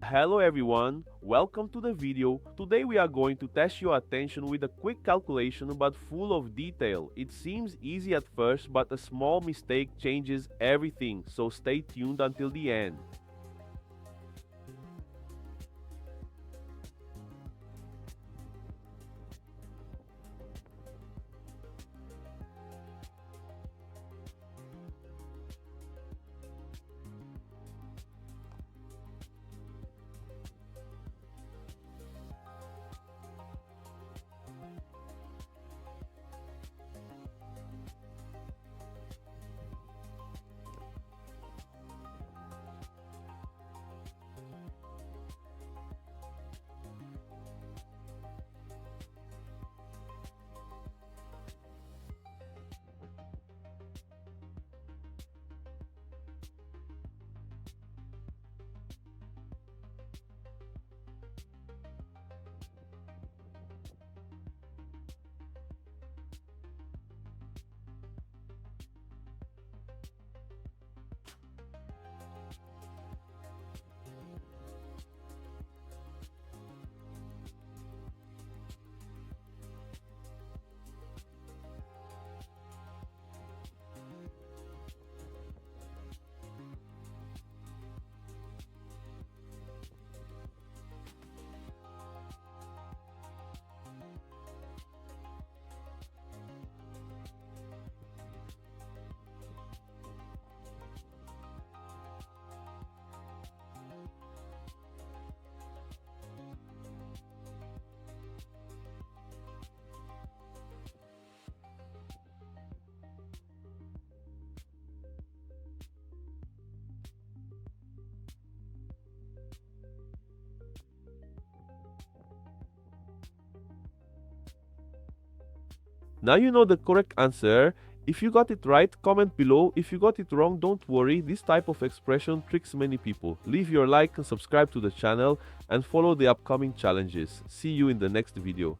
Hello everyone, welcome to the video. Today we are going to test your attention with a quick calculation but full of detail. It seems easy at first, but a small mistake changes everything, so stay tuned until the end. Now you know the correct answer. If you got it right, comment below. If you got it wrong, don't worry. This type of expression tricks many people. Leave your like and subscribe to the channel and follow the upcoming challenges. See you in the next video.